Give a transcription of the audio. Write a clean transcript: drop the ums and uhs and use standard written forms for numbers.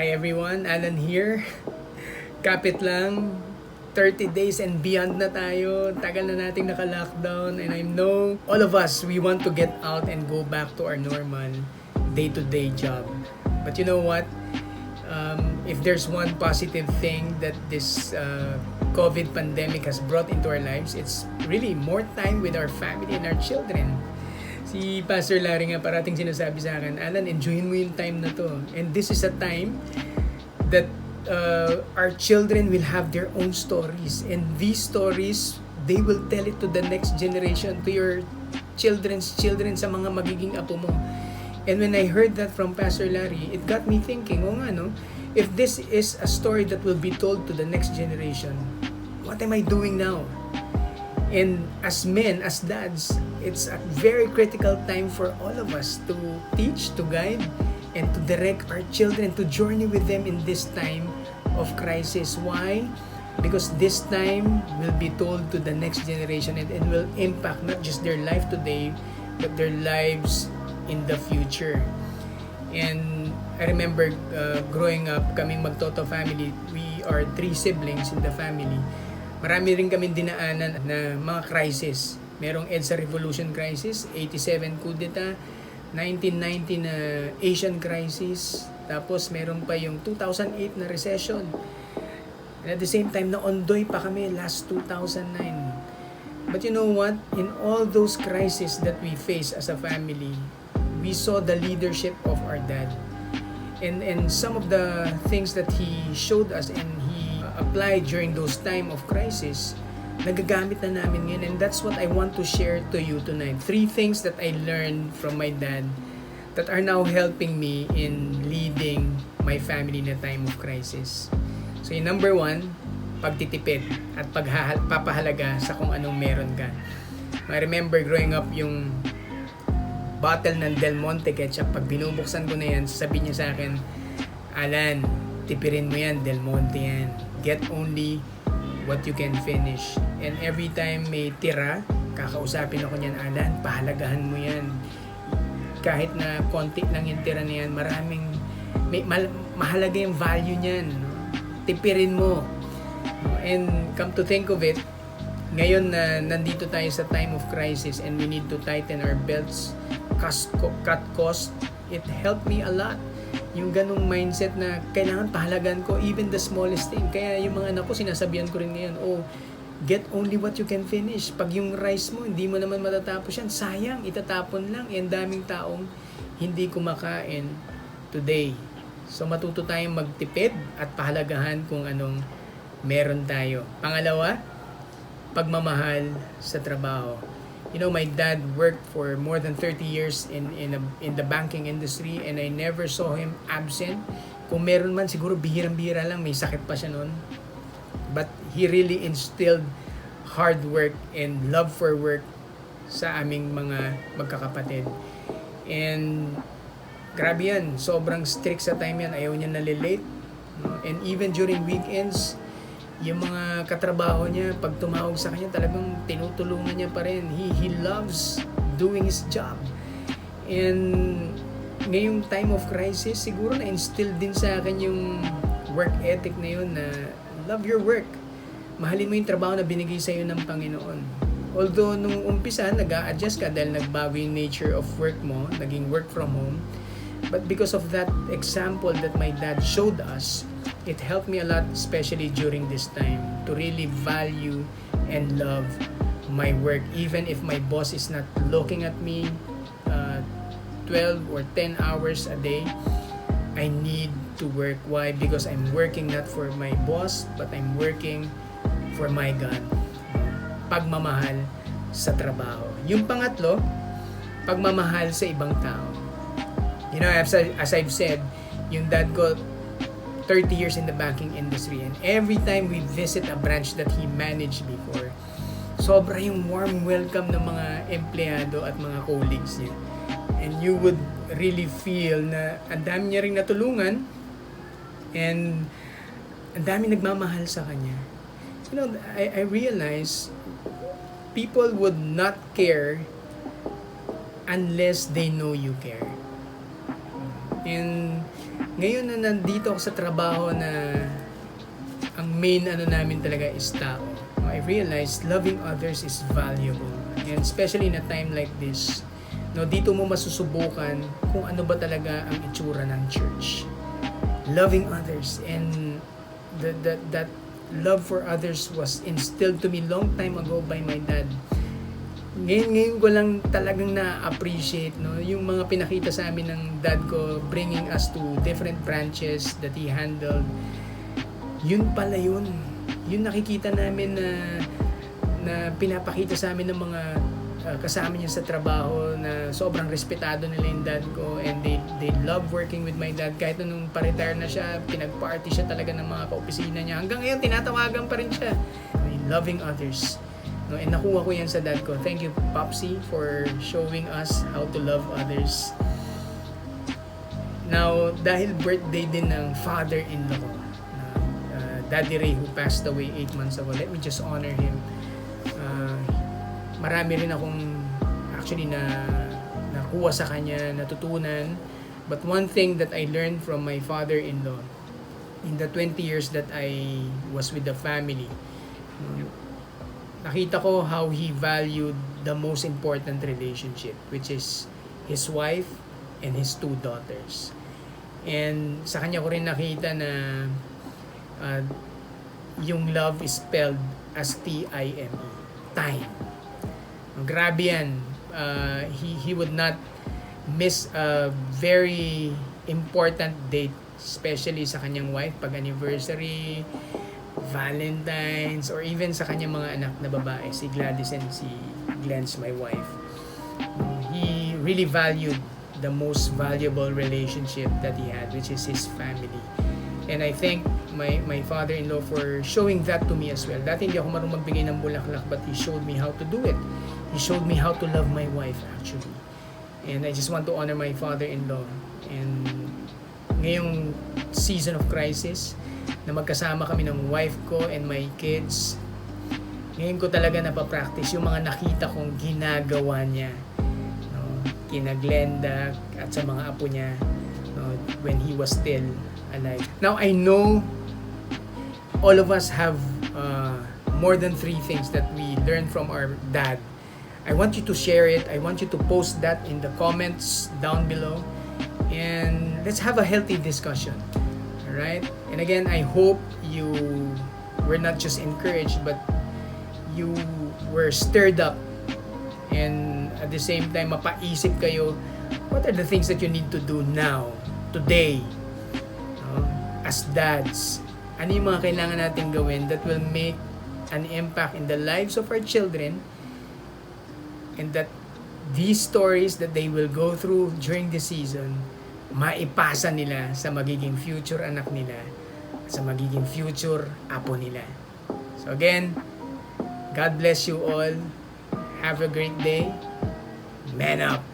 Hi everyone, Allan here. Kapit lang, 30 days and beyond na tayo. Tagal na nating naka-lockdown and I know all of us, we want to get out and go back to our normal day-to-day job. But you know what? If there's one positive thing that this COVID pandemic has brought into our lives, it's really more time with our family and our children. Si Pastor Larry nga parating sinasabi sa akin, Alan, enjoyin mo yung time na to. And this is a time that our children will have their own stories. And these stories, they will tell it to the next generation, to your children's children, sa mga magiging apo mo. And when I heard that from Pastor Larry, it got me thinking, if this is a story that will be told to the next generation, what am I doing now? And as men, as dads, it's a very critical time for all of us to teach, to guide, and to direct our children, to journey with them in this time of crisis. Why? Because this time will be told to the next generation and it will impact not just their life today, but their lives in the future. And I remember growing up, kaming Magtoto family, we are 3 siblings in the family. Marami rin kaming dinaanan na mga crisis. Merong EDSA Revolution Crisis, 87 coup d'etat, 1990 na Asian Crisis, tapos meron pa yung 2008 na recession. And at the same time, na-ondoy pa kami last 2009. But you know what? In all those crises that we face as a family, we saw the leadership of our dad. And some of the things that he showed us and he applied during those time of crisis, nagagamit na namin ngayon. And that's what I want to share to you tonight. 3 things that I learned from my dad that are now helping me in leading my family in a time of crisis. So yung number 1, pagtitipid at pagpapahalaga sa kung anong meron ka. I remember growing up, yung bottle ng Del Monte ketchup, pag binubuksan ko na yan, sasabihin niya sa akin, Alan, tipirin mo yan, Del Monte yan. Get only what you can finish. And every time may tira, kakausapin ako niyan, Alan, pahalagahan mo yan. Kahit na konti lang yung tira na yan, mahalaga yung value niyan. Tipirin mo. And come to think of it, ngayon na nandito tayo sa time of crisis and we need to tighten our belts, cut cost, it helped me a lot. Yung ganong mindset na kailangan pahalagan ko even the smallest thing. Kaya yung mga anak ko, sinasabihan ko rin ngayon, get only what you can finish. Pag yung rice mo, hindi mo naman matatapos yan, sayang, itatapon lang. Ang daming taong hindi kumakain today. So matuto tayong magtipid at pahalagahan kung anong meron tayo. Pangalawa, pagmamahal sa trabaho. You know, my dad worked for more than 30 years in the banking industry and I never saw him absent. Kung meron man, siguro bihirang-bihira lang, may sakit pa siya noon. But he really instilled hard work and love for work sa aming mga magkakapatid. And grabe yan, sobrang strict sa time yan, ayaw niya nalilate. And even during weekends, yung mga katrabaho niya, pag tumawag sa kanya, talagang tinutulungan niya pa rin. He loves doing his job. And ngayong time of crisis, siguro na-instill din sa akin yung work ethic na yun na love your work. Mahalin mo yung trabaho na binigay sa iyo ng Panginoon. Although nung umpisa, nag-a-adjust ka dahil nagbago yung nature of work mo, naging work from home. But because of that example that my dad showed us, it helped me a lot, especially during this time, to really value and love my work. Even if my boss is not looking at me 12 or 10 hours a day, I need to work. Why? Because I'm working not for my boss, but I'm working for my God. Pagmamahal sa trabaho. Yung pangatlo, pagmamahal sa ibang tao. You know, as I've said, yung dad ko, 30 years in the banking industry, and every time we visit a branch that he managed before, sobra yung warm welcome ng mga empleyado at mga colleagues niya. And you would really feel na ang dami niya ring natulungan and ang dami nagmamahal sa kanya. You know, I realize people would not care unless they know you care. And Ngayon na nandito ako sa trabaho na ang main ano namin talaga is tao, I realized loving others is valuable. And especially in a time like this, no, dito mo masusubukan kung ano ba talaga ang itsura ng church. Loving others, and that love for others was instilled to me long time ago by my dad. Ngayon ko lang talagang na-appreciate, no, yung mga pinakita sa amin ng dad ko, bringing us to different branches that he handled. Yun pala yun. Yun nakikita namin na pinapakita sa amin ng mga kasama niya sa trabaho, na sobrang respetado nila yung dad ko, and they love working with my dad. Kahit nung pa-retire na siya, pinag-party siya talaga ng mga kaopisina niya. Hanggang ngayon, tinatawagan pa rin siya. Loving others. No, and nakuha ko yan sa dad ko. Thank you, Popsy, for showing us how to love others. Now, dahil birthday din ng father-in-law ko, Daddy Ray, who passed away 8 months ago, let me just honor him. Marami rin akong actually nakuha sa kanya, natutunan. But one thing that I learned from my father-in-law in the 20 years that I was with the family, nakita ko how he valued the most important relationship, which is his wife and his 2 daughters. And sa kanya ko rin nakita na yung love is spelled as T-I-M-E, time. Grabe yan. He would not miss a very important date, especially sa kanyang wife, pag anniversary, Valentine's, or even sa kanyang mga anak na babae, si Gladys and si Glenn's, my wife. He really valued the most valuable relationship that he had, which is his family. And I thank my father-in-law for showing that to me as well. Dati hindi ako marunong magbigay ng bulaklak, but he showed me how to do it. He showed me how to love my wife, actually. And I just want to honor my father-in-law. And ngayong season of crisis, na magkasama kami ng wife ko and my kids, ngayon ko talaga napapractice yung mga nakita kong ginagawa niya, no, kina Glenda at sa mga apo niya, no, when he was still alive. Now, I know all of us have more than 3 things that we learned from our dad. I want you to share it. I want you to post that in the comments down below. And let's have a healthy discussion. Alright? And again, I hope you were not just encouraged, but you were stirred up. And at the same time, mapaisip kayo, what are the things that you need to do now, today, as dads? Ano yung mga kailangan natin gawin that will make an impact in the lives of our children, and that these stories that they will go through during the season, maipasa nila sa magiging future anak nila, sa magiging future apo nila. So again, God bless you all. Have a great day. Man up.